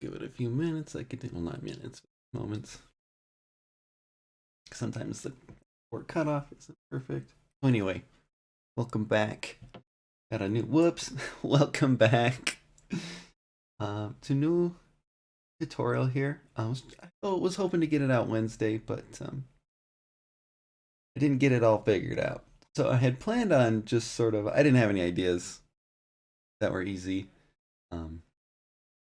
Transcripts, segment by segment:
Give it a few minutes. I could, well, not minutes, moments. Sometimes the word cutoff isn't perfect. Anyway, welcome back. Got a new, whoops, welcome back to new tutorial here. I was hoping to get it out Wednesday, but I didn't get it all figured out. So I had planned on just sort of, I didn't have any ideas that were easy. So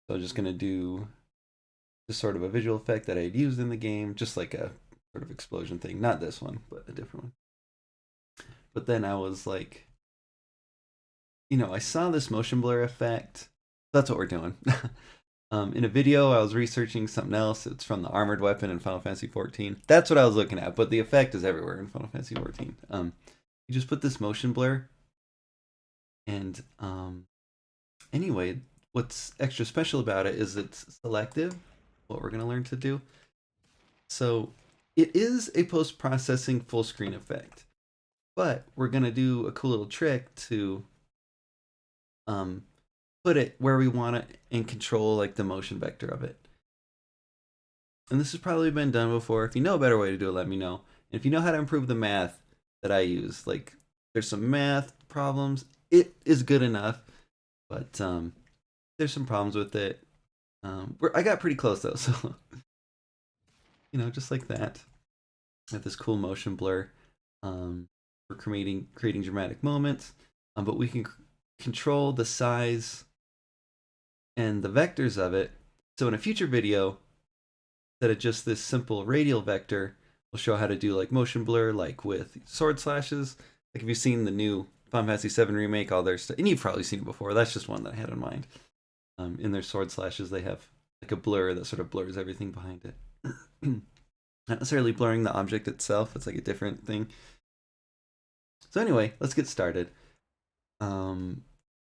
I was just going to do just sort of a visual effect that I had used in the game, just like a sort of explosion thing. Not this one, but a different one. But then I was like, I saw this motion blur effect. That's what we're doing. In a video, I was researching something else. It's from the armored weapon in Final Fantasy XIV. That's what I was looking at, but the effect is everywhere in Final Fantasy XIV. You just put this motion blur, and anyway, what's extra special about it is it's selective, what we're going to learn to do. So it is a post-processing full screen effect, but we're going to do a cool little trick to put it where we want it and control like the motion vector of it. And this has probably been done before. If you know a better way to do it, let me know. And if you know how to improve the math that I use, like there's some math problems, it is good enough, but there's some problems with it. I got pretty close though, so just like that. With this cool motion blur, we're creating dramatic moments, but we can control the size and the vectors of it. So in a future video, instead of just this simple radial vector, we'll show how to do like motion blur, like with sword slashes. Like if you've seen the new Final Fantasy VII remake, all their stuff, and you've probably seen it before. That's just one that I had in mind. In their sword slashes, they have like a blur that sort of blurs everything behind it. Not necessarily blurring the object itself. It's like a different thing. So anyway, let's get started.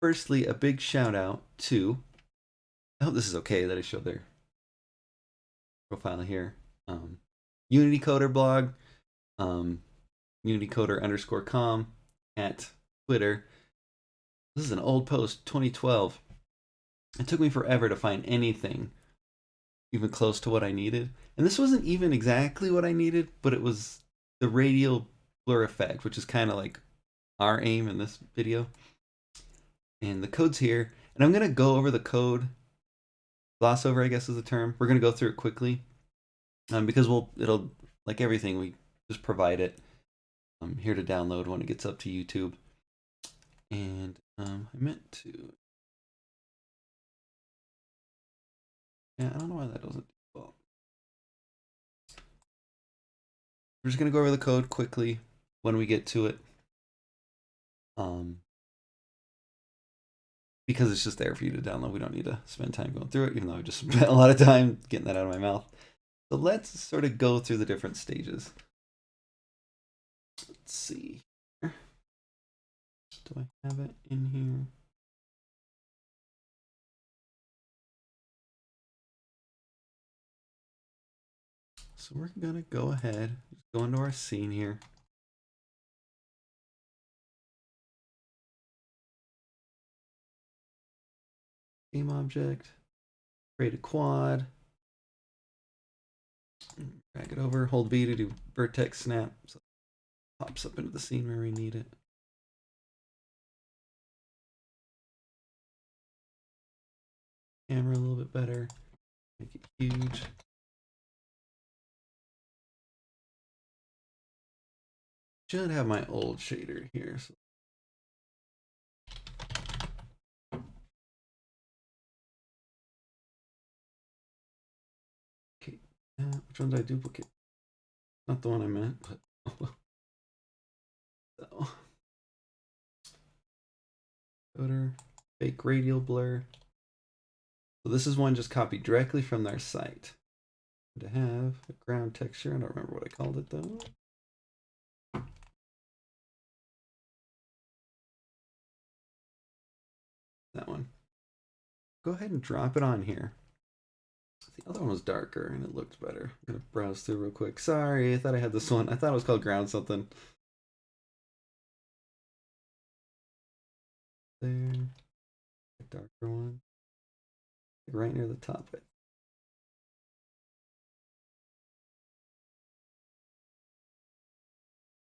Firstly, a big shout out to, I hope this is okay that I show their profile here. Unity Coder blog, unitycoder_com at Twitter. This is an old post, 2012. It took me forever to find anything even close to what I needed. And this wasn't even exactly what I needed, but it was the radial blur effect, which is kind of like our aim in this video. And the code's here. And I'm going to go over the code. Gloss over, I guess, is the term. We're going to go through it quickly. Because it'll, like everything, we just provide it here to download when it gets up to YouTube. And I meant to... Yeah, I don't know why that doesn't default. We're just going to go over the code quickly when we get to it. Because it's just there for you to download. We don't need to spend time going through it, even though I just spent a lot of time getting that out of my mouth. So let's sort of go through the different stages. Let's see. Do I have it in here? So we're gonna go ahead, go into our scene here. Game object, create a quad, drag it over, hold B to do vertex snap, so it pops up into the scene where we need it. Camera a little bit better, make it huge. Should have my old shader here. So. Okay, which one did I duplicate? Not the one I meant, but so. Coder, fake radial blur. So this is one just copied directly from their site. To have a ground texture, I don't remember what I called it though. That one. Go ahead and drop it on here. The other one was darker and it looked better. I'm gonna browse through real quick. Sorry, I thought I had this one. I thought it was called ground something. There. A darker one. Right near the top.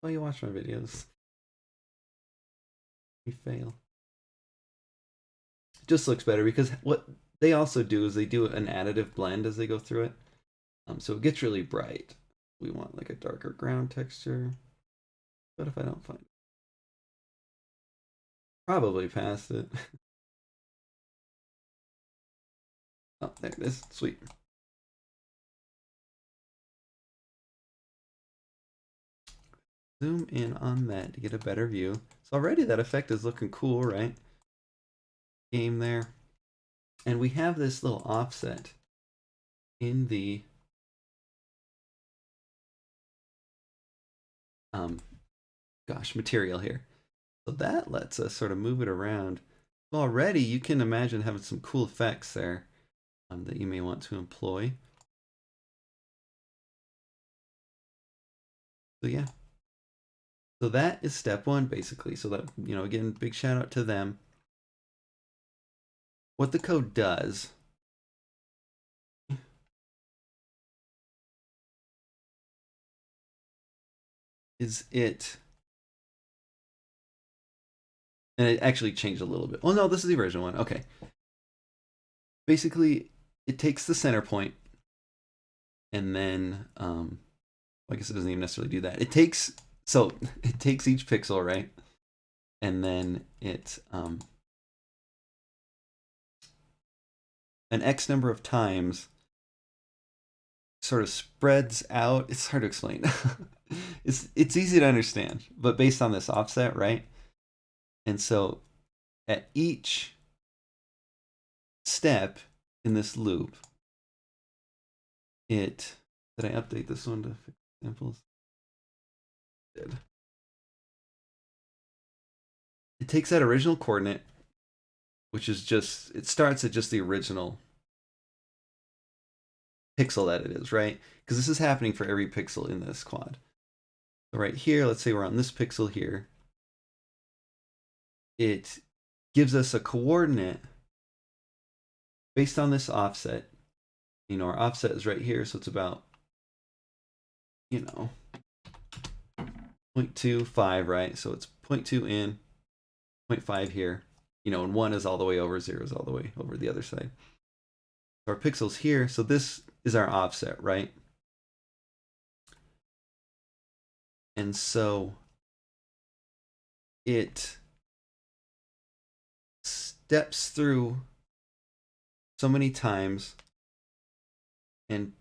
why you watch my videos. We fail. It just looks better because what they also do is they do an additive blend as they go through it. So it gets really bright. We want like a darker ground texture. But if I don't find it, probably past it. Oh, there it is. Sweet. Zoom in on that to get a better view. So already that effect is looking cool, right? Game there. And we have this little offset in the material here. So that lets us sort of move it around. Already you can imagine having some cool effects there that you may want to employ. So yeah. So that is step one basically. So that, you know, again, big shout out to them. What the code does is and it actually changed a little bit. Oh no, this is the original one. Okay. Basically, it takes the center point and then, I guess it doesn't even necessarily do that. It takes each pixel, right? And then it, an X number of times sort of spreads out. It's hard to explain. It's easy to understand, but based on this offset, right? And so at each step in this loop, did I update this one to fix samples? Did. It takes that original coordinate, which is just, it starts at just the original pixel that it is, right? Because this is happening for every pixel in this quad. So right here, let's say we're on this pixel here. It gives us a coordinate based on this offset. You know, our offset is right here, so it's about, 0.25, right? So it's 0.2 in, 0.5 here, and 1 is all the way over, 0 is all the way over the other side. So our pixels here, so this is our offset, right? And so it steps through so many times and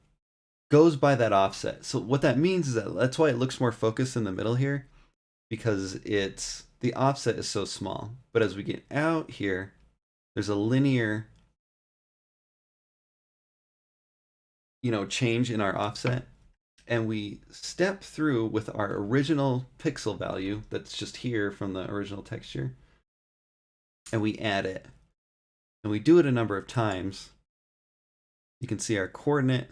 goes by that offset. So what that means is that's why it looks more focused in the middle here, because the offset is so small. But as we get out here, there's a linear, change in our offset, and we step through with our original pixel value that's just here from the original texture, and we add it. And we do it a number of times. You can see our coordinate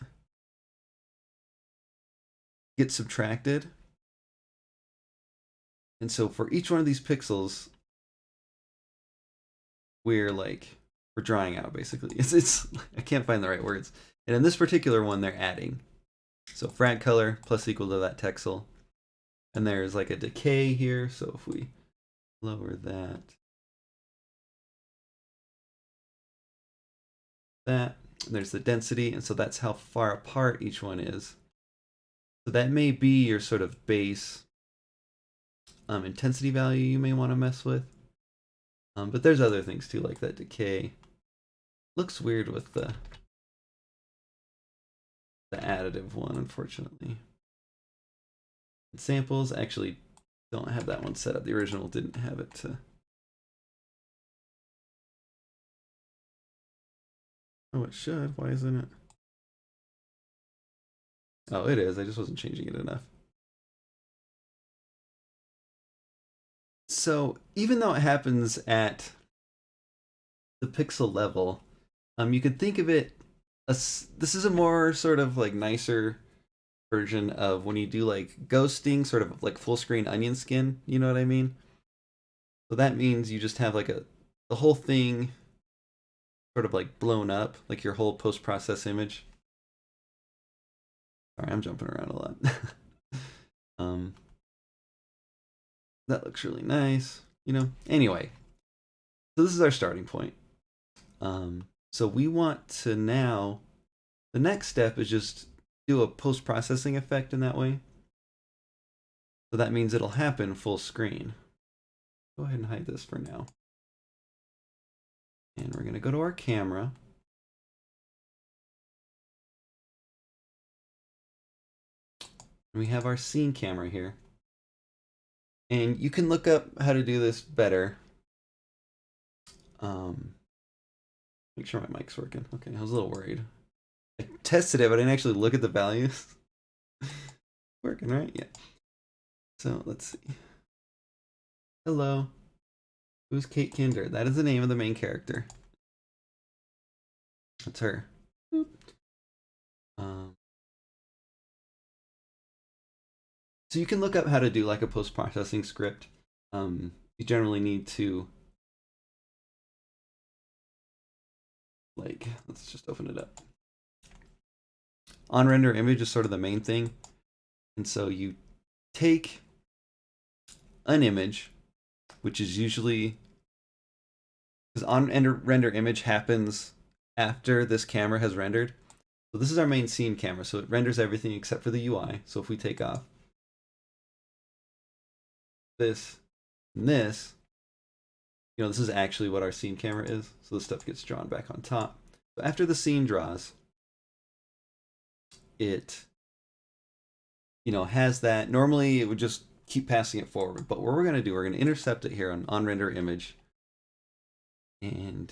gets subtracted. And so for each one of these pixels, we're drawing out basically. It's I can't find the right words. And in this particular one, they're adding. So frag color plus equal to that texel. And there's like a decay here. So if we lower that, there's the density. And so that's how far apart each one is. So that may be your sort of base intensity value you may want to mess with. But there's other things too, like that decay. Looks weird with the additive one, unfortunately. And samples actually don't have that one set up. The original didn't have it to. Oh, it should. Why isn't it? Oh, it is. I just wasn't changing it enough. So even though it happens at the pixel level, you could think of it as this is a more sort of like nicer version of when you do like ghosting, sort of like full screen onion skin. You know what I mean? So that means you just have like the whole thing sort of like blown up, like your whole post-process image. Sorry, I'm jumping around a lot. That looks really nice, you know. Anyway, so this is our starting point. So we want to now, the next step is just do a post-processing effect in that way. So that means it'll happen full screen. Go ahead and hide this for now. And we're going to go to our camera. And we have our scene camera here. And you can look up how to do this better. Make sure my mic's working. Okay, I was a little worried. I tested it, but I didn't actually look at the values. Working, right? Yeah. So let's see. Hello. Who's Kate Kinder? That is the name of the main character. That's her. So you can look up how to do like a post-processing script. You generally need to let's just open it up. On render image is sort of the main thing. And so you take an image, which is usually, because on render image happens after this camera has rendered. So this is our main scene camera, so it renders everything except for the UI. So if we take off this and this, you know, this is actually what our scene camera is. So this stuff gets drawn back on top. So after the scene draws, it, you know, has that. Normally it would just keep passing it forward, but what we're going to do, we're going to intercept it here on render image, and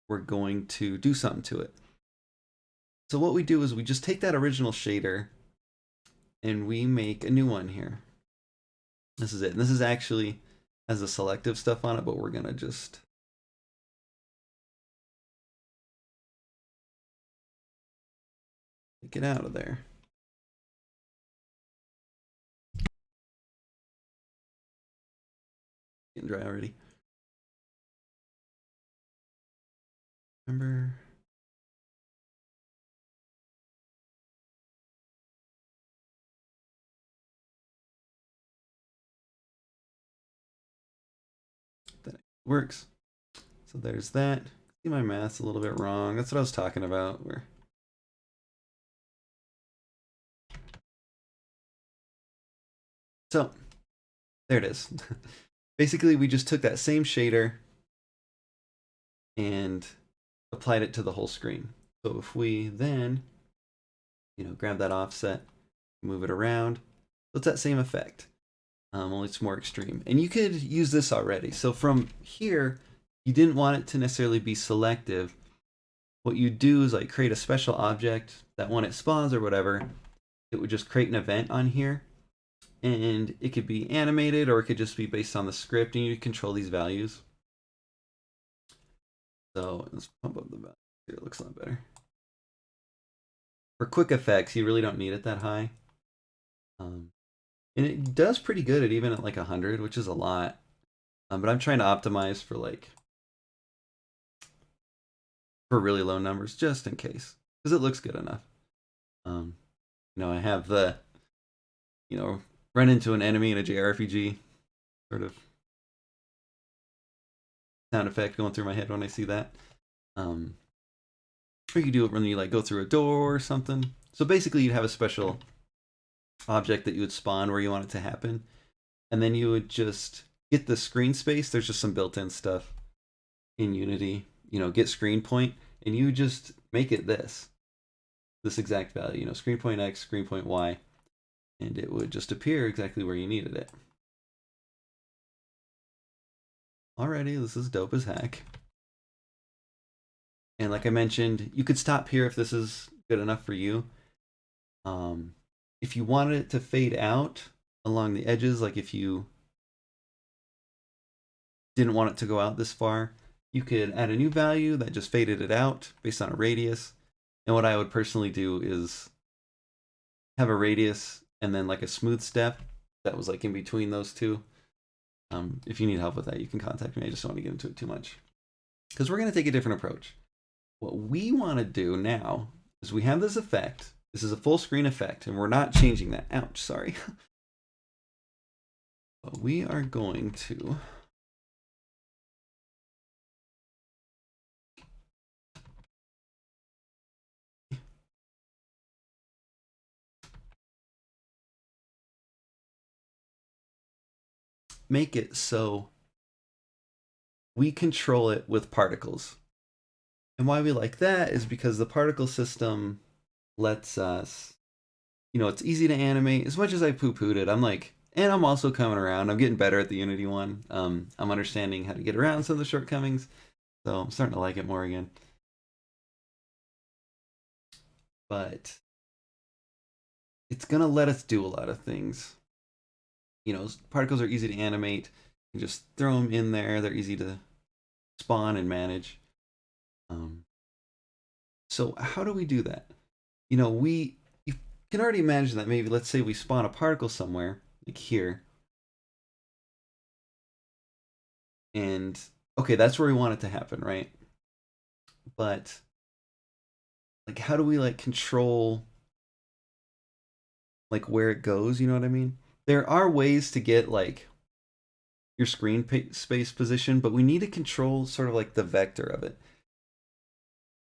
we're going to do something to it. So what we do is we just take that original shader and we make a new one here. This is it. And this is actually has the selective stuff on it, but we're going to just take it out of there. Getting dry already. Remember. That works. So there's that. See, my math's a little bit wrong. That's what I was talking about. So there it is. Basically, we just took that same shader and applied it to the whole screen. So if we then, you know, grab that offset, move it around, so it's that same effect, only it's more extreme. And you could use this already. So from here, you didn't want it to necessarily be selective. What you do is like create a special object that when it spawns or whatever, it would just create an event on here. And it could be animated or it could just be based on the script, and you control these values. So let's pump up the value here. It looks a lot better. For quick effects, you really don't need it that high. And it does pretty good at even at like 100, which is a lot. But I'm trying to optimize for really low numbers just in case, because it looks good enough. You know, I have the, you know, run into an enemy in a JRPG sort of sound effect going through my head when I see that. Or you can do it when you like go through a door or something. So basically you'd have a special object that you would spawn where you want it to happen. And then you would just get the screen space. There's just some built-in stuff in Unity, you know, get screen point, and you just make it this exact value, you know, screen point X, screen point Y. And it would just appear exactly where you needed it. Alrighty, this is dope as heck. And like I mentioned, you could stop here if this is good enough for you. If you wanted it to fade out along the edges, like if you didn't want it to go out this far, you could add a new value that just faded it out based on a radius. And what I would personally do is have a radius and then like a smooth step that was like in between those two. If you need help with that, you can contact me. I just don't want to get into it too much, because we're going to take a different approach. What we want to do now is we have this effect. This is a full screen effect, and we're not changing that. Ouch, sorry. But we are going to make it so we control it with particles. And why we like that is because the particle system lets us, it's easy to animate. As much as I poo-pooed it, I'm like, and I'm also coming around. I'm getting better at the Unity one. I'm understanding how to get around some of the shortcomings. So I'm starting to like it more again. But it's going to let us do a lot of things. Particles are easy to animate. You just throw them in there. They're easy to spawn and manage. So how do we do that? You can already imagine that maybe, let's say we spawn a particle somewhere, like here. And, okay, that's where we want it to happen, right? But, like, how do we, like, control, like, where it goes, you know what I mean? There are ways to get, like, your screen space position, but we need to control sort of like the vector of it.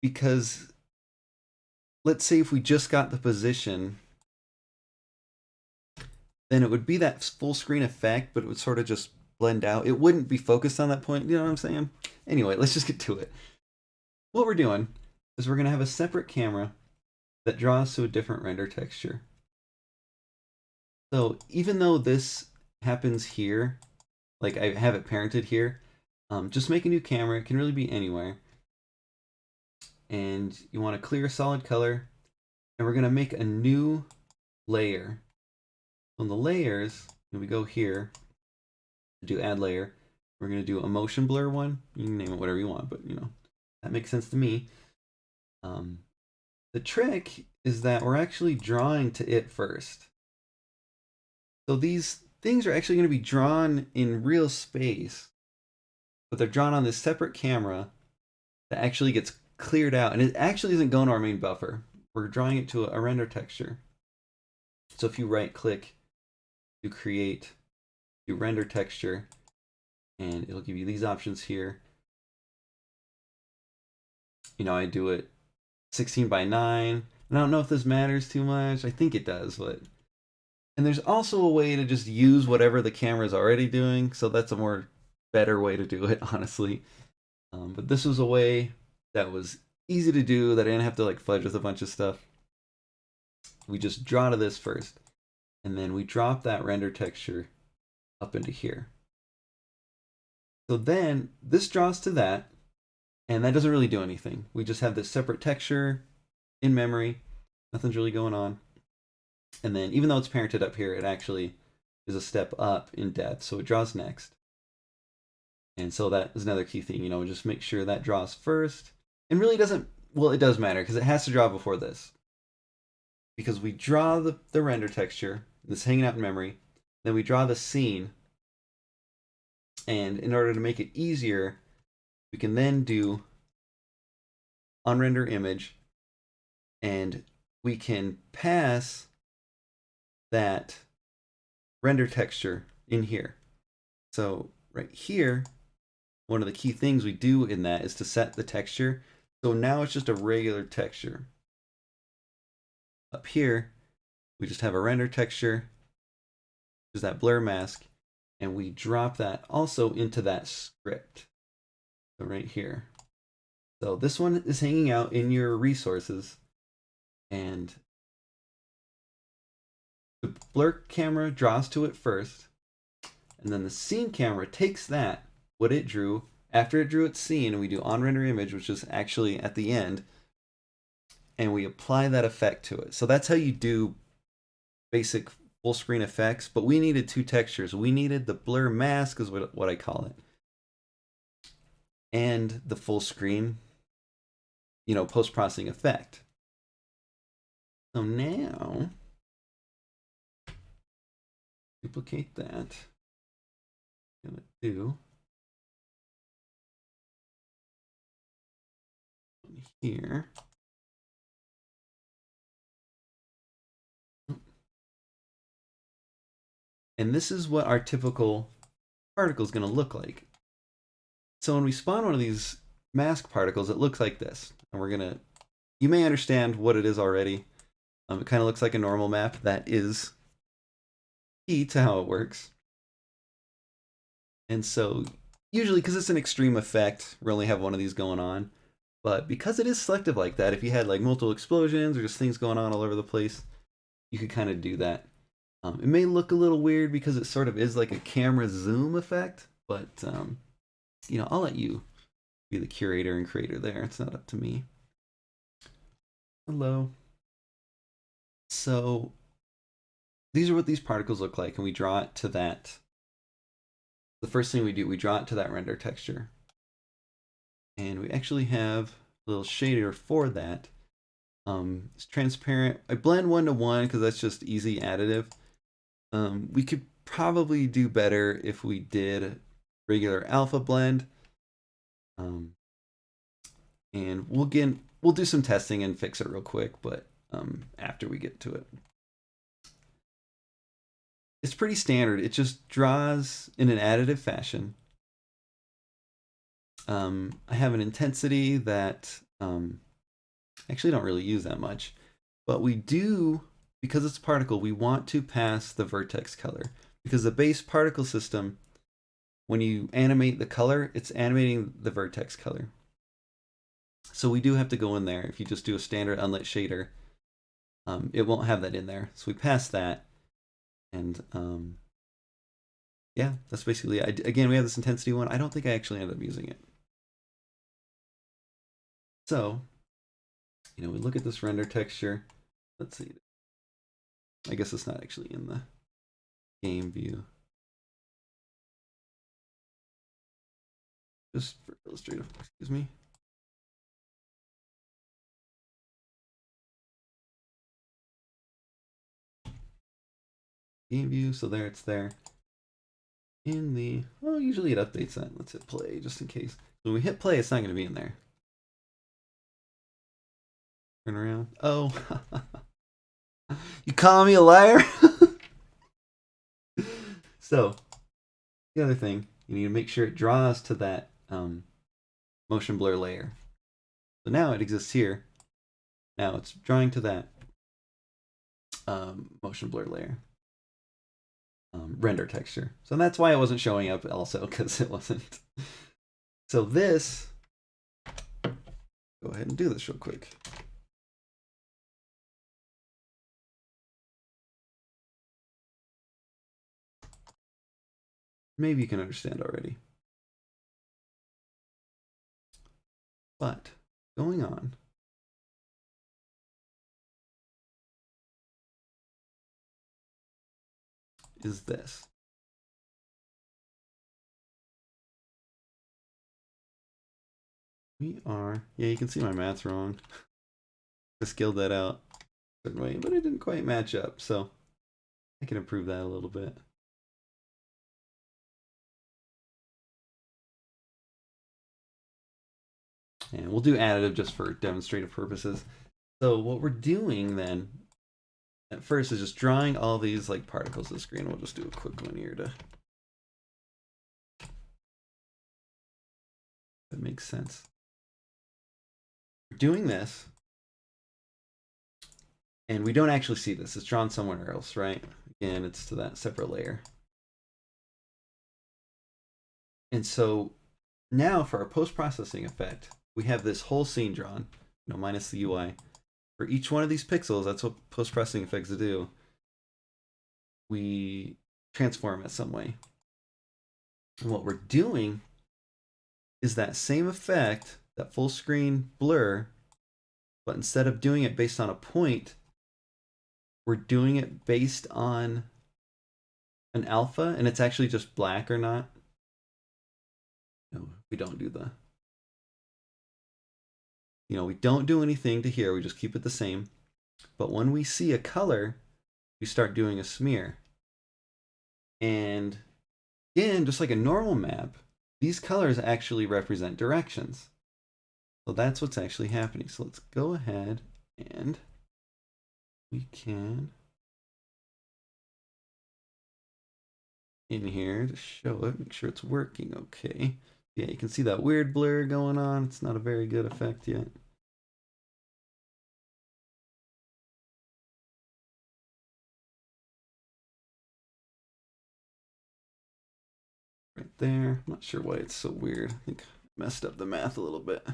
Because let's say if we just got the position, then it would be that full screen effect, but it would sort of just blend out. It wouldn't be focused on that point, you know what I'm saying? Anyway, let's just get to it. What we're doing is we're going to have a separate camera that draws to a different render texture. So even though this happens here, like I have it parented here, just make a new camera. It can really be anywhere. And you want a clear solid color, and we're going to make a new layer. On the layers, when we go here, do add layer, we're going to do a motion blur one. You can name it whatever you want, but that makes sense to me. The trick is that we're actually drawing to it first. So these things are actually going to be drawn in real space, but they're drawn on this separate camera that actually gets cleared out, and it actually isn't going to our main buffer. We're drawing it to a render texture. So if you right click, you create, you render texture, and it'll give you these options here. I do it 16 by 9. And I don't know if this matters too much. I think it does, but... And there's also a way to just use whatever the camera is already doing, so that's a more better way to do it, honestly. But this was a way that was easy to do, that I didn't have to like fudge with a bunch of stuff. We just draw to this first, and then we drop that render texture up into here. So then this draws to that, and that doesn't really do anything. We just have this separate texture in memory. Nothing's really going on. And then even though it's parented up here, it actually is a step up in depth. So it draws next. And so that is another key thing, just make sure that draws first. And really doesn't, well, it does matter because it has to draw before this. Because we draw the render texture, this hanging out in memory, then we draw the scene. And in order to make it easier, we can then do on render image, and we can pass that render texture in here. So right here, one of the key things we do in that is to set the texture. So now it's just a regular texture. Up here, we just have a render texture, which is that blur mask, and we drop that also into that script. So right here. So this one is hanging out in your resources, and the blur camera draws to it first, and then the scene camera takes that, what it drew, after it drew its scene, and we do on render image, which is actually at the end, and we apply that effect to it. So that's how you do basic full screen effects, but we needed two textures. We needed the blur mask, is what I call it, and the full screen, post-processing effect. So now, duplicate that. I'm gonna do here. And this is what our typical particle is going to look like. So when we spawn one of these mask particles, it looks like this. And we're going to, you may understand what it is already. It kind of looks like a normal map. That is key to how it works. And so usually, because it's an extreme effect, we only have one of these going on. But because it is selective like that, if you had like multiple explosions or just things going on all over the place, you could kind of do that. It may look a little weird because it sort of is like a camera zoom effect, but you know, I'll let you be the curator and creator there. It's not up to me. Hello. So these are what these particles look like, and we draw it to that. The first thing we do, we draw it to that render texture. And we actually have a little shader for that. It's transparent. I blend 1 to 1 because that's just easy additive. We could probably do better if we did regular alpha blend. And we'll do some testing and fix it real quick, but after we get to it. It's pretty standard. It just draws in an additive fashion. I have an intensity that actually don't really use that much, but we do, because it's particle, we want to pass the vertex color, because the base particle system, when you animate the color, it's animating the vertex color. So we do have to go in there. If you just do a standard unlit shader, it won't have that in there. So we pass that, and yeah, that's basically it. Again, we have this intensity one. I don't think I actually ended up using it. So, you know, we look at this render texture. Let's see. I guess it's not actually in the game view. Just for illustrative, excuse me. Game view, so there it's there. In the, well, usually it updates that. Let's hit play just in case. When we hit play, it's not going to be in there. Turn around. Oh. You call me a liar? So, the other thing, you need to make sure it draws to that motion blur layer. So now it exists here. Now it's drawing to that motion blur layer. Render texture. So that's why it wasn't showing up also, because it wasn't. So this, go ahead and do this real quick. Maybe you can understand already. But going on, is this. We are, yeah, you can see my math's wrong. I scaled that out a certain way, but it didn't quite match up, so I can improve that a little bit. And we'll do additive just for demonstrative purposes. So what we're doing then, at first, is just drawing all these like particles to the screen. We'll just do a quick one here to, that makes sense. We're doing this, and we don't actually see this. It's drawn somewhere else, right? Again, it's to that separate layer. And so now for our post-processing effect, we have this whole scene drawn, you know, minus the UI. For each one of these pixels, that's what post-processing effects do. We transform it some way. And what we're doing is that same effect, that full screen blur, but instead of doing it based on a point, we're doing it based on an alpha, and it's actually just black or not. No, we don't do the, you know, we don't do anything to here. We just keep it the same. But when we see a color, we start doing a smear. And again, just like a normal map, these colors actually represent directions. So that's what's actually happening. So let's go ahead and we can in here to show it, make sure it's working okay. Yeah, you can see that weird blur going on. It's not a very good effect yet. Right there. I'm not sure why it's so weird. I think I messed up the math a little bit.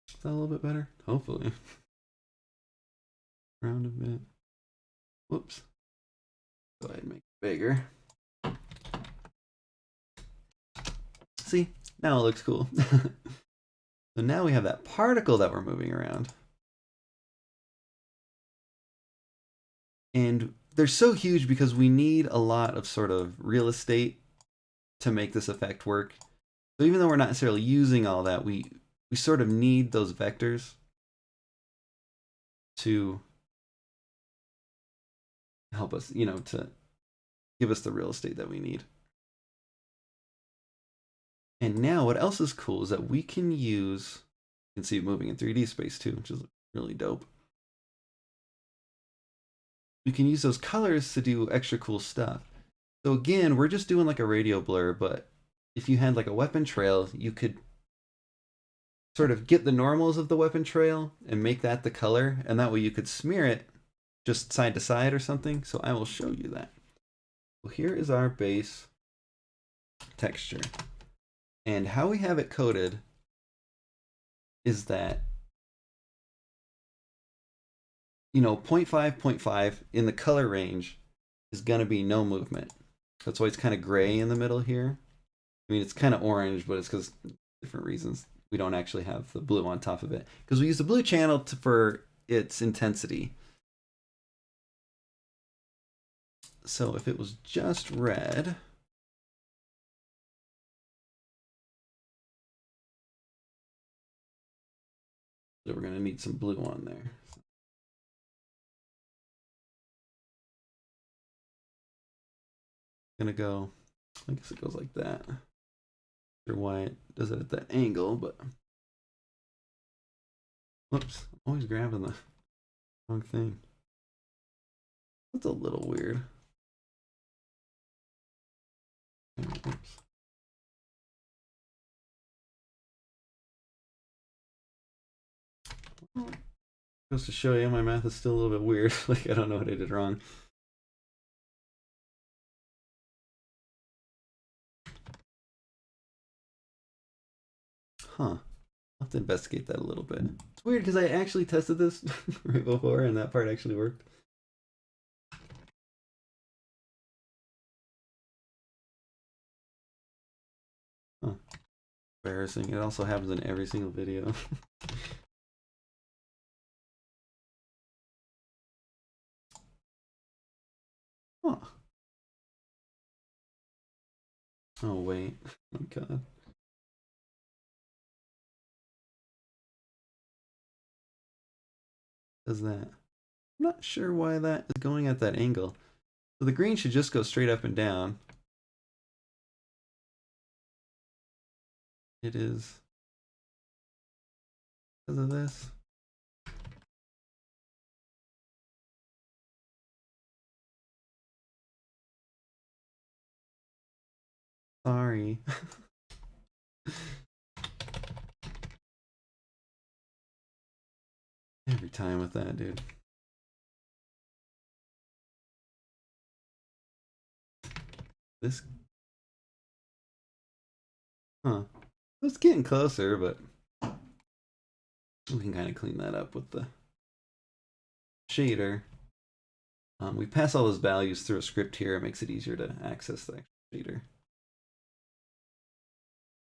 Is that a little bit better? Hopefully. Around a bit. Whoops. Go ahead and make it bigger. See, now it looks cool. So now we have that particle that we're moving around. And they're so huge because we need a lot of sort of real estate to make this effect work. So even though we're not necessarily using all that, we sort of need those vectors to help us, you know, to give us the real estate that we need. And now what else is cool is that we can use, you can see it moving in 3D space too, which is really dope. We can use those colors to do extra cool stuff. So again, we're just doing like a radio blur, but if you had like a weapon trail, you could sort of get the normals of the weapon trail and make that the color, and that way you could smear it just side to side or something. So I will show you that. Well, here is our base texture. And how we have it coded is that, you know, 0.5, 0.5 in the color range is going to be no movement. That's why it's kind of gray in the middle here. I mean, it's kind of orange, but it's because different reasons. We don't actually have the blue on top of it because we use the blue channel for its intensity. So if it was just red, so we're going to need some blue on there. Gonna go, I guess it goes like that. Not sure why it does it at that angle, but whoops, I'm always grabbing the wrong thing. That's a little weird. Oops. Just to show you, my math is still a little bit weird. Like, I don't know what I did wrong. Huh. I'll have to investigate that a little bit. It's weird because I actually tested this right before and that part actually worked. Huh. Embarrassing. It also happens in every single video. Huh. Oh, wait. Oh, God. Does that? I'm not sure why that is going at that angle. So the green should just go straight up and down. It is because of this. Sorry. Every time with that, dude. This. Huh. It's getting closer, but we can kind of clean that up with the shader. We pass all those values through a script here. It makes it easier to access the shader.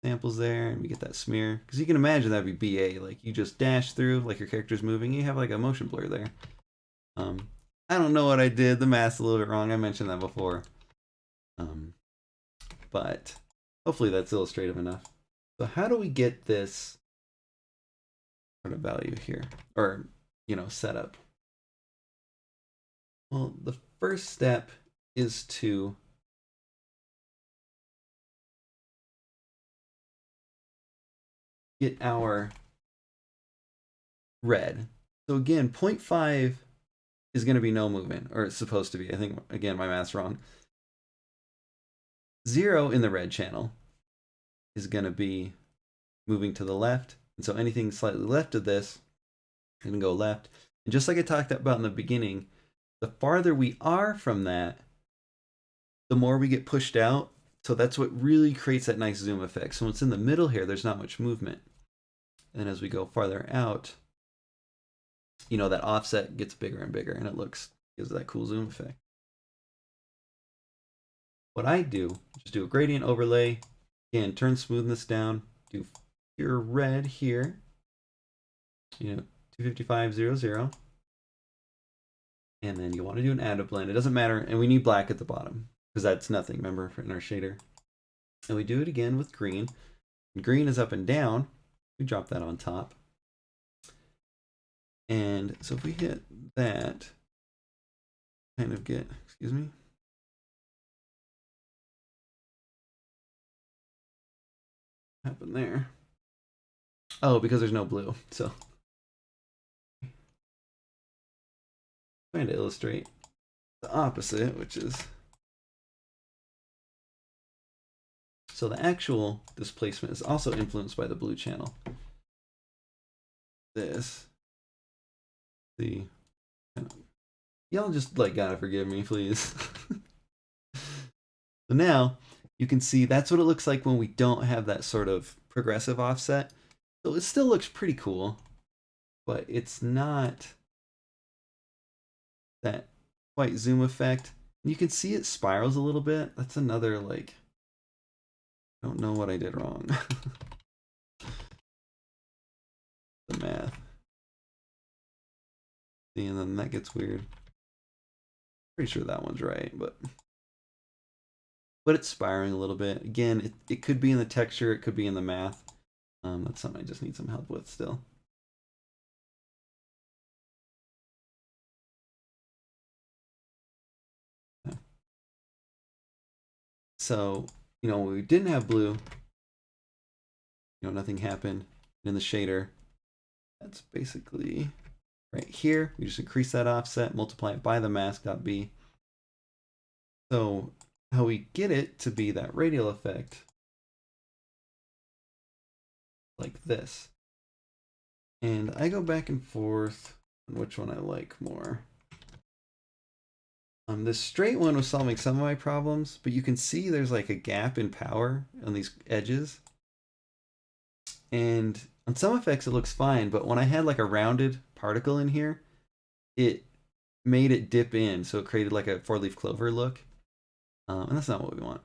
Samples there, and we get that smear. Because you can imagine that'd be BA. Like, you just dash through, like your character's moving. You have like a motion blur there. I don't know what I did. The math's a little bit wrong. I mentioned that before. But hopefully that's illustrative enough. So how do we get this sort of value here? Or, you know, setup? Well, the first step is to get our red. So again, 0.5 is going to be no movement, or it's supposed to be. I think, again, my math's wrong. 0 in the red channel is going to be moving to the left. And so anything slightly left of this is going to go left. And just like I talked about in the beginning, the farther we are from that, the more we get pushed out. So that's what really creates that nice zoom effect. So when it's in the middle here, there's not much movement. And as we go farther out, you know, that offset gets bigger and bigger, and it gives that cool zoom effect. What I do, just do a gradient overlay, again, turn smoothness down, do pure red here, you know, 255.00, and then you want to do an additive blend. It doesn't matter, and we need black at the bottom because that's nothing, remember, in our shader. And we do it again with green. Green is up and down. We drop that on top. And so if we hit that, kind of get, excuse me, what happened there? Oh, because there's no blue. So trying to illustrate the opposite, which is, so the actual displacement is also influenced by the blue channel. This, the, y'all just like gotta forgive me, please. So now you can see that's what it looks like when we don't have that sort of progressive offset. So it still looks pretty cool, but it's not that quite zoom effect. You can see it spirals a little bit. That's another, like, I don't know what I did wrong. The math. See, and then that gets weird. Pretty sure that one's right, but it's spiraling a little bit. Again, it could be in the texture, it could be in the math. That's something I just need some help with still. Okay. So, you know, when we didn't have blue, you know, nothing happened. In the shader, that's basically right here. We just increase that offset, multiply it by the mask.b. So how we get it to be that radial effect, like this. And I go back and forth on which one I like more. This straight one was solving some of my problems, but you can see there's like a gap in power on these edges. And on some effects it looks fine, but when I had like a rounded particle in here, it made it dip in, so it created like a four-leaf clover look. And that's not what we want.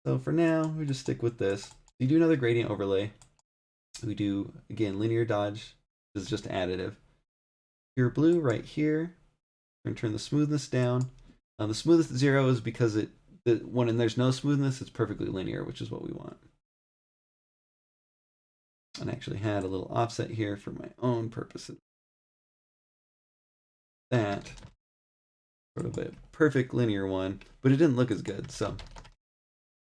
So for now, we just stick with this. We do another gradient overlay. We do, again, linear dodge. This is just additive. Pure blue right here. We're going to turn the smoothness down. The smoothness 0 is because when there's no smoothness, it's perfectly linear, which is what we want. And I actually had a little offset here for my own purposes. That sort of a perfect linear one, but it didn't look as good. So,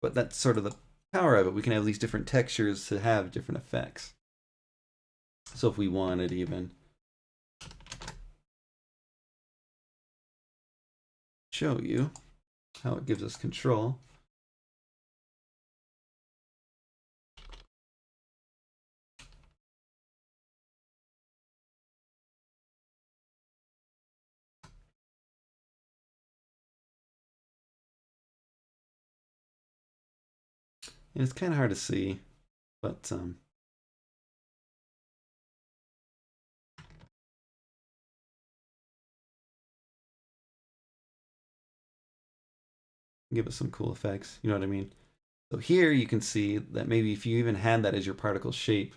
but that's sort of the power of it. We can have these different textures to have different effects. So if we wanted even show you how it gives us control. And it's kind of hard to see, but give us some cool effects. You know what I mean? So here you can see that maybe if you even had that as your particle shape,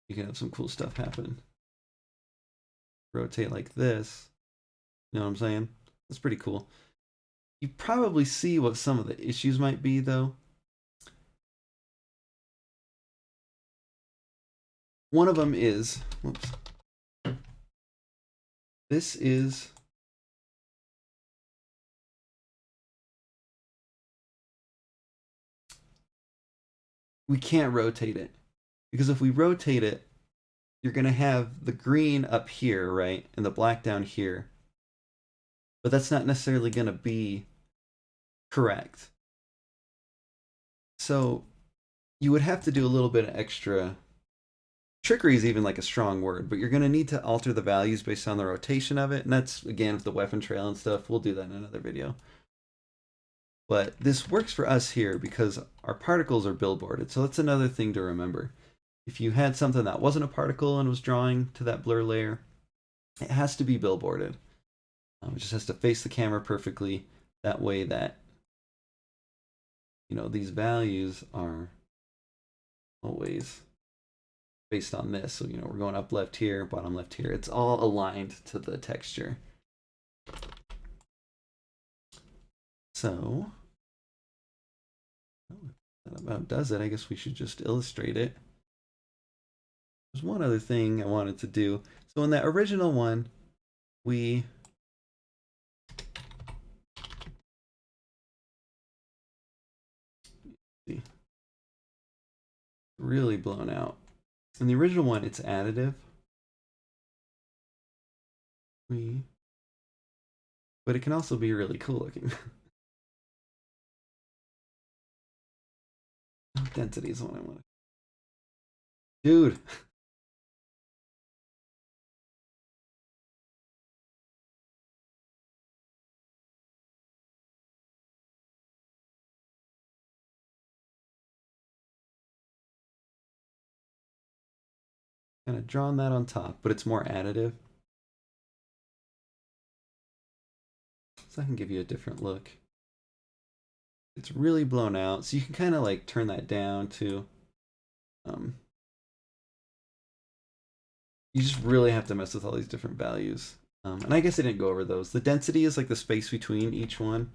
you can have some cool stuff happen. Rotate like this. You know what I'm saying? That's pretty cool. You probably see what some of the issues might be, though. One of them is, whoops, this is we can't rotate it. Because if we rotate it, you're going to have the green up here, right? And the black down here. But that's not necessarily going to be correct. So you would have to do a little bit of extra. Trickery is even like a strong word, but you're going to need to alter the values based on the rotation of it. And that's, again, with the weapon trail and stuff. We'll do that in another video. But this works for us here because our particles are billboarded. So that's another thing to remember. If you had something that wasn't a particle and was drawing to that blur layer, it has to be billboarded. It just has to face the camera perfectly. That way that, you know, these values are always based on this. So, you know, we're going up left here, bottom left here. It's all aligned to the texture. So, that about does it. I guess we should just illustrate it. There's one other thing I wanted to do. So in that original one, we really blown out. In the original one, it's additive. But it can also be really cool looking. Density is the one I want. Dude. Kind of drawn that on top, but it's more additive. So I can give you a different look. It's really blown out, so you can kind of like turn that down to you just really have to mess with all these different values. And I guess I didn't go over those. The density is like the space between each one.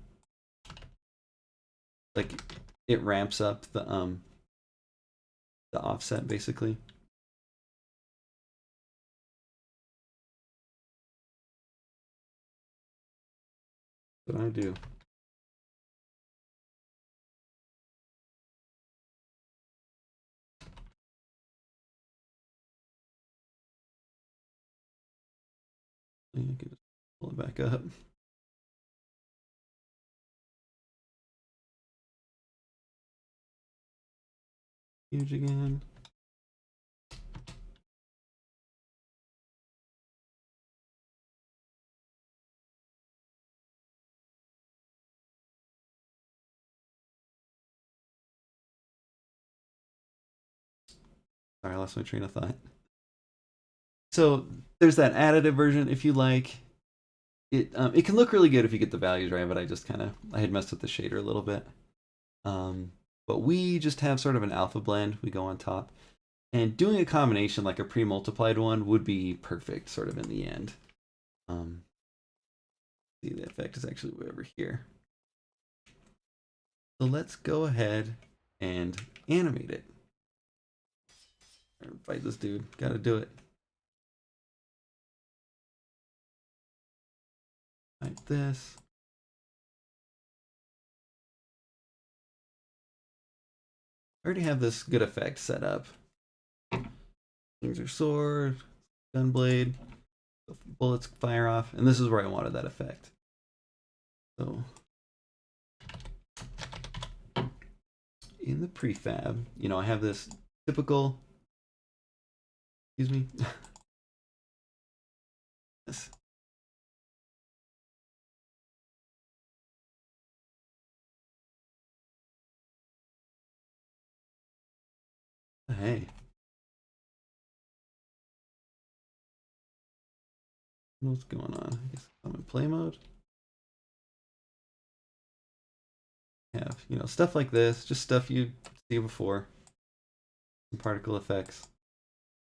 Like it ramps up the offset basically. What I do. You can just pull it back up. Huge again. Sorry, I lost my train of thought. So there's that additive version if you like. It can look really good if you get the values right, but I had messed with the shader a little bit. But we just have sort of an alpha blend. We go on top. And doing a combination like a pre-multiplied one would be perfect sort of in the end. See, the effect is actually way over here. So let's go ahead and animate it. Fight this dude. Gotta do it. Like this. I already have this good effect set up. Things are sword, gun blade, the bullets fire off, and this is where I wanted that effect. So in the prefab, you know, I have this typical, excuse me, this. Hey. What's going on? I guess I'm in play mode. Have, you know, stuff like this, just stuff you'd see before. Some particle effects.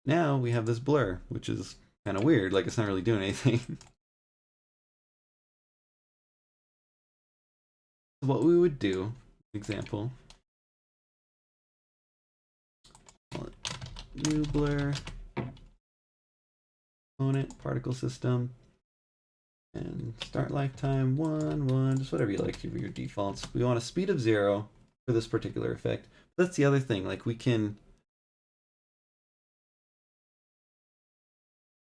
Now we have this blur, which is kind of weird, like it's not really doing anything. What we would do, example, call it new blur, component, particle system, and start lifetime 1, 1, just whatever you like for your defaults. We want a speed of 0, for this particular effect. That's the other thing, like we can,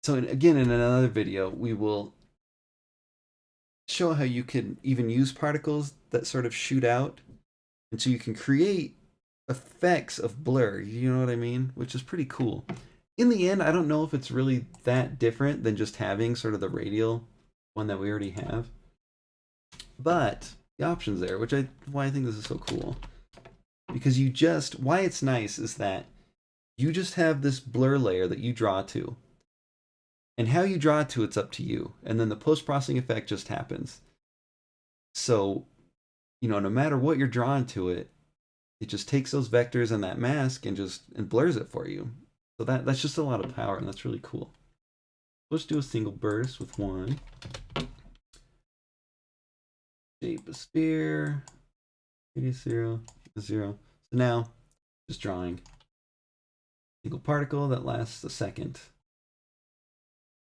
so again, in another video, we will show how you can even use particles that sort of shoot out. And so you can create effects of blur, you know what I mean? Which is pretty cool. In the end, I don't know if it's really that different than just having sort of the radial one that we already have. But the option's there, which why I think this is so cool. Because why it's nice is that you just have this blur layer that you draw to. And how you draw to it's up to you. And then the post-processing effect just happens. So, no matter what you're drawing to it, it just takes those vectors and that mask and blurs it for you. So that's just a lot of power, and that's really cool. Let's do a single burst with one. Shape a sphere. Radius 0, 0. So now, just drawing single particle that lasts a second.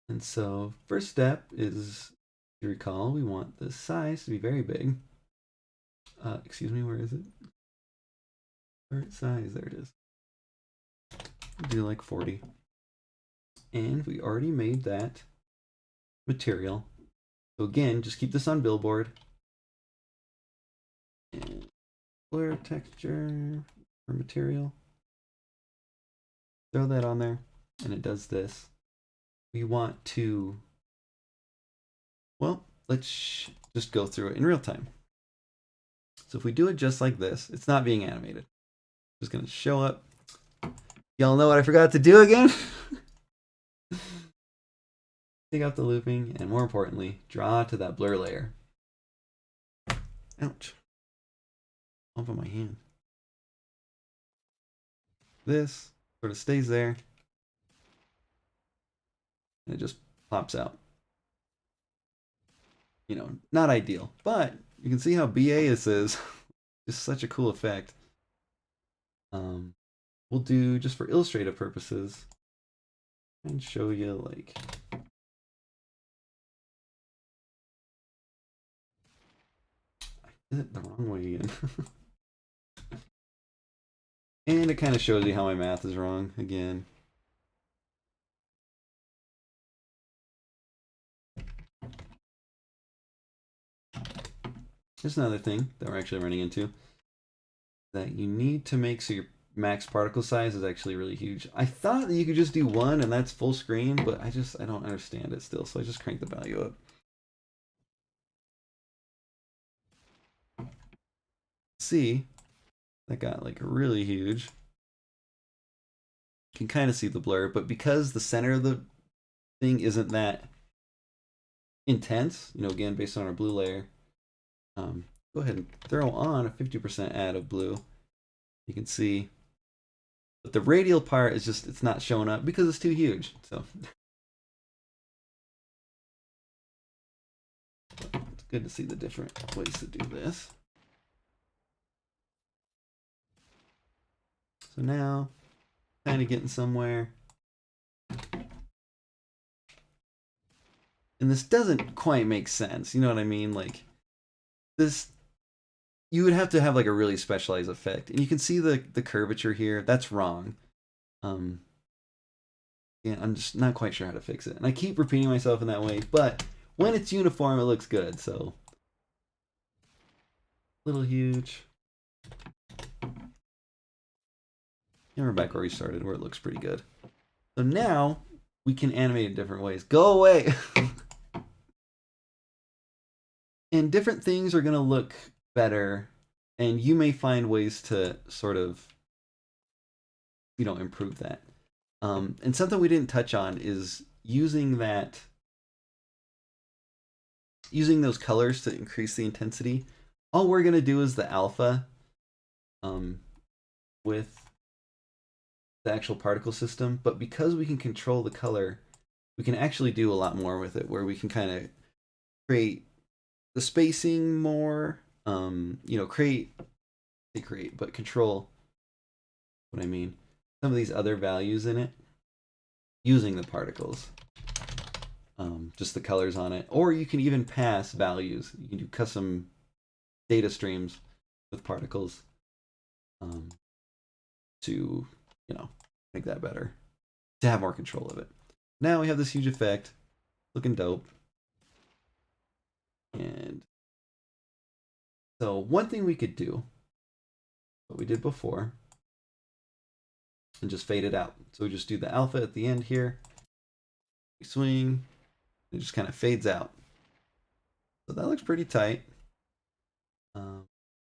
And so first step is, if you recall, we want the size to be very big. Excuse me, where is it? Part size, there it is. We'll do like 40. And we already made that material. So again, just keep this on billboard. And blur texture for material. Throw that on there, and it does this. We want to, well, let's just go through it in real time. So if we do it just like this, it's not being animated. It's just going to show up. Y'all know what I forgot to do again? Take out the looping, and more importantly, draw to that blur layer. Ouch. Off of my hand. This sort of stays there. And it just pops out. Not ideal, but you can see how BA this is. Just such a cool effect. We'll do, just for illustrative purposes, and show you like, I did it the wrong way again. And it kind of shows you how my math is wrong again. Here's another thing that we're actually running into, that you need to make so your max particle size is actually really huge. I thought that you could just do 1 and that's full screen, but I don't understand it still, so I just cranked the value up. See, that got like really huge. You can kind of see the blur, but because the center of the thing isn't that intense, again, based on our blue layer, go ahead and throw on a 50% add of blue. You can see, but the radial part is just, it's not showing up because it's too huge. So it's good to see the different ways to do this. So now, kind of getting somewhere. And this doesn't quite make sense. You know what I mean? Like, this, you would have to have like a really specialized effect. And you can see the curvature here. That's wrong. Yeah, I'm just not quite sure how to fix it. And I keep repeating myself in that way, but when it's uniform, it looks good. So, little huge. And we're back where we started, where it looks pretty good. So now we can animate in different ways. Go away! And different things are going to look better, and you may find ways to sort of, improve that. And something we didn't touch on is using those colors to increase the intensity. All we're going to do is the alpha with the actual particle system, but because we can control the color, we can actually do a lot more with it, where we can kind of create the spacing more, control what I mean. Some of these other values in it using the particles, just the colors on it. Or you can even pass values. You can do custom data streams with particles. um, to, make that better, to have more control of it. Now we have this huge effect, looking dope. And so one thing we could do, what we did before, and just fade it out. So we just do the alpha at the end here. We swing, it just kind of fades out. So that looks pretty tight.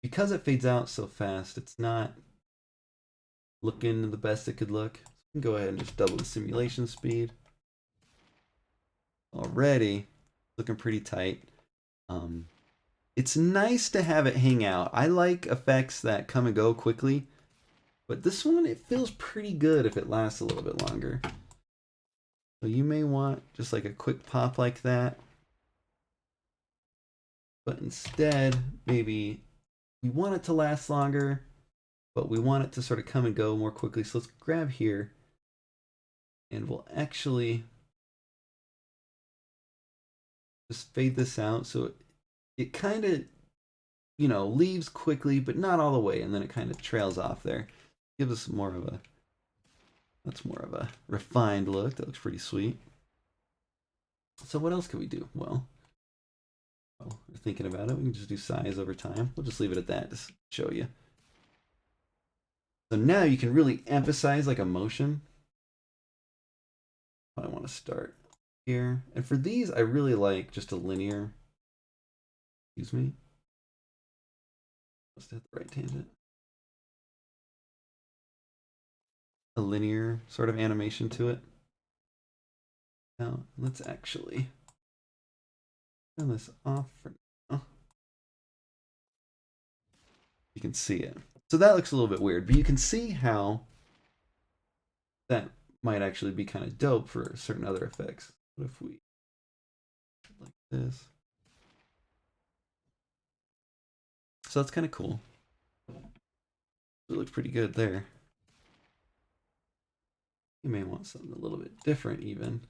Because it fades out so fast, it's not looking the best it could look. So we can go ahead and just double the simulation speed. Already looking pretty tight. It's nice to have it hang out. I like effects that come and go quickly, but this one, it feels pretty good if it lasts a little bit longer. So you may want just like a quick pop like that, but instead, maybe we want it to last longer, but we want it to sort of come and go more quickly. So let's grab here, and we'll actually just fade this out so it kind of, leaves quickly, but not all the way, and then it kind of trails off there. Gives us that's more of a refined look. That looks pretty sweet. So what else could we do? Well, we're thinking about it. We can just do size over time. We'll just leave it at that to show you. So now you can really emphasize like a motion. I want to start here. And for these, I really like just a linear, excuse me. Must hit the right tangent. A linear sort of animation to it. Now, let's actually turn this off for now. You can see it. So that looks a little bit weird, but you can see how that might actually be kind of dope for certain other effects. What if we like this? So that's kind of cool. It looks pretty good there. You may want something a little bit different even.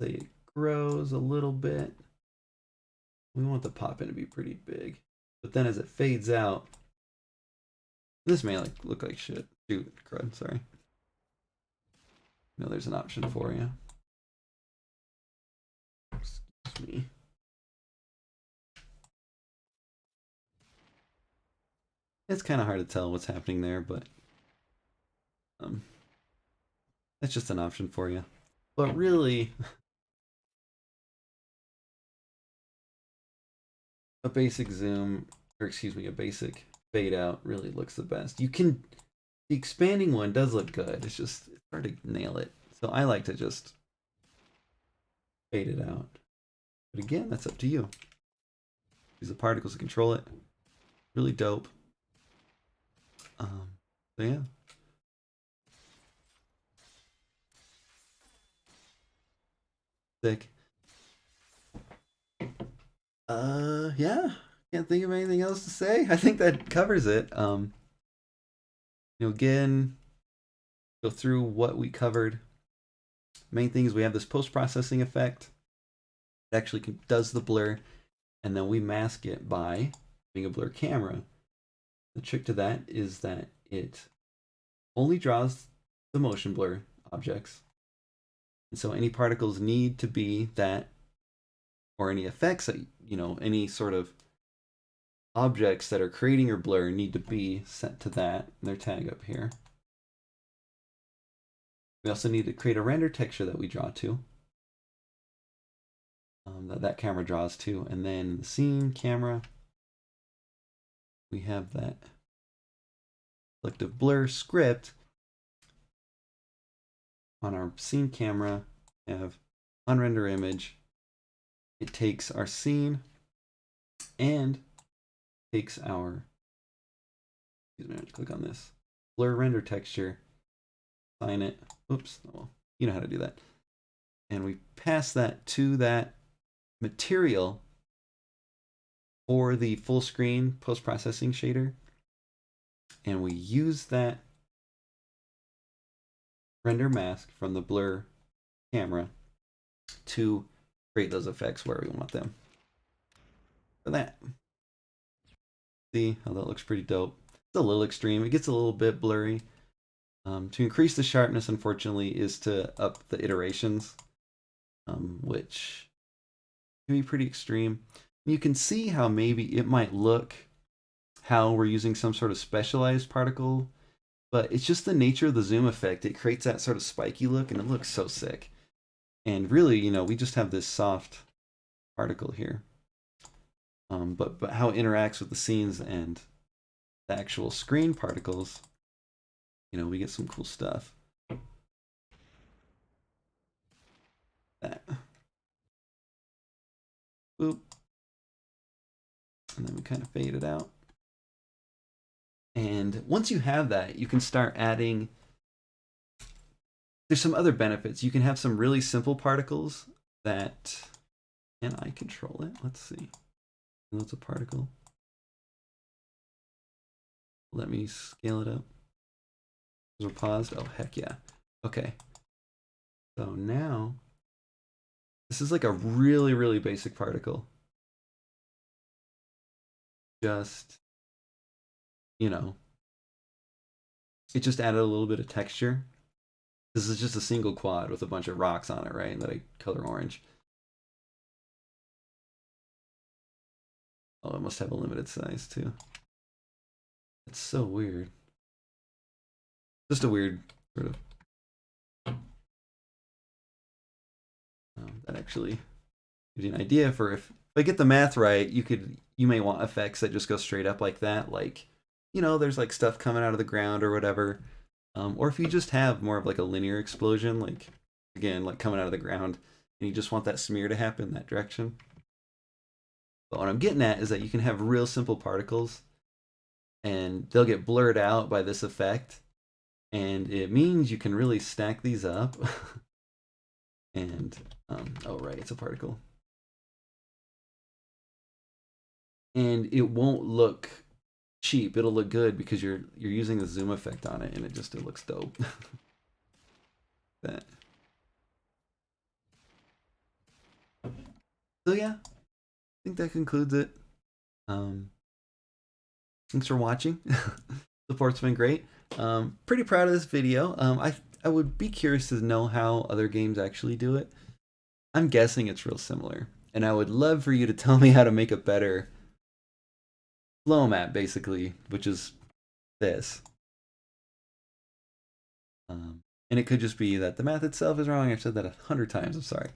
Say it grows a little bit. We want the pop in to be pretty big. But then as it fades out, this may look like shit. Shoot, crud, sorry. No, there's an option for you. Excuse me. It's kind of hard to tell what's happening there, but that's just an option for you. But really, a basic zoom, or excuse me, a basic fade out really looks the best. The expanding one does look good. It's hard to nail it. So I like to just fade it out. But again, that's up to you. Use the particles to control it. Really dope. So yeah. Sick. Yeah. Can't think of anything else to say. I think that covers it. Again, go through what we covered. Main thing is we have this post-processing effect. It actually does the blur, and then we mask it by being a blur camera. The trick to that is that it only draws the motion blur objects. And so any particles need to be that, or any effects that, any sort of objects that are creating your blur need to be set to that, and their tag up here. We also need to create a render texture that we draw to, that camera draws to, and then the scene camera, we have that selective blur script. On our scene camera, we have unrender image. It takes our scene and takes our, excuse me, click on this, blur render texture, assign it, oops, well, you know how to do that. And we pass that to that material for the full screen post-processing shader. And we use that render mask from the blur camera to create those effects where we want them. For that. See how that looks pretty dope. a little extreme. It gets a little bit blurry. To increase the sharpness, unfortunately, is to up the iterations, which can be pretty extreme. You can see how maybe it might look how we're using some sort of specialized particle, but it's just the nature of the zoom effect. It creates that sort of spiky look, and it looks so sick. And really, we just have this soft particle here. But how it interacts with the scenes and the actual screen particles, we get some cool stuff. That. Boop. And then we kind of fade it out. And once you have that, you can start adding. There's some other benefits. You can have some really simple particles that. Can I control it? Let's see. That's a particle. Let me scale it up. We're paused. Oh, heck yeah. Okay. So now, this is like a really, really basic particle. Just, it just added a little bit of texture. This is just a single quad with a bunch of rocks on it, right? That I color orange. Oh, it must have a limited size too. It's so weird. Just a weird sort of. That actually gives you an idea for if I get the math right, you may want effects that just go straight up like that, like there's like stuff coming out of the ground or whatever, or if you just have more of like a linear explosion, like again like coming out of the ground, and you just want that smear to happen in that direction. But what I'm getting at is that you can have real simple particles, and they'll get blurred out by this effect, and it means you can really stack these up. And oh right, it's a particle. And it won't look cheap. It'll look good because you're using the zoom effect on it, and it looks dope. That. So yeah, I think that concludes it. Thanks for watching. Support's been great. Pretty proud of this video. I would be curious to know how other games actually do it. I'm guessing it's real similar, and I would love for you to tell me how to make a better flow map, basically, which is this. And it could just be that the math itself is wrong. I've said that 100 times. I'm sorry.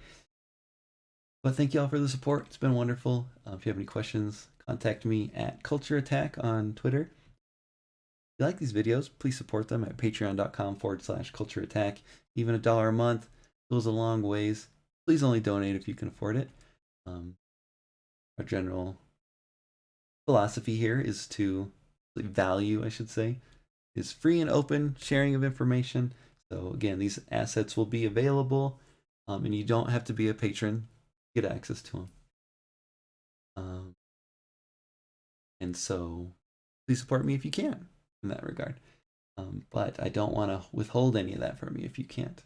But thank you all for the support. It's been wonderful. If you have any questions, contact me at Culture Attack on Twitter. If you like these videos, please support them at patreon.com/Culture Attack. Even $1 a month goes a long ways. Please only donate if you can afford it. Our general philosophy here is value, I should say, is free and open sharing of information. So again, these assets will be available, and you don't have to be a patron to get access to them. And so please support me if you can in that regard. But I don't want to withhold any of that from you if you can't.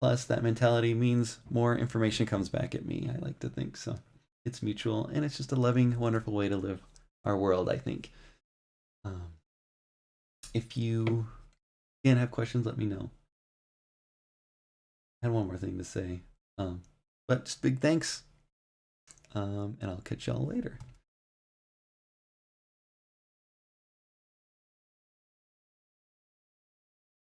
Plus, that mentality means more information comes back at me, I like to think. So it's mutual, and it's just a loving, wonderful way to live our world, I think. If you again have questions, let me know. I had one more thing to say. But just big thanks. And I'll catch y'all later.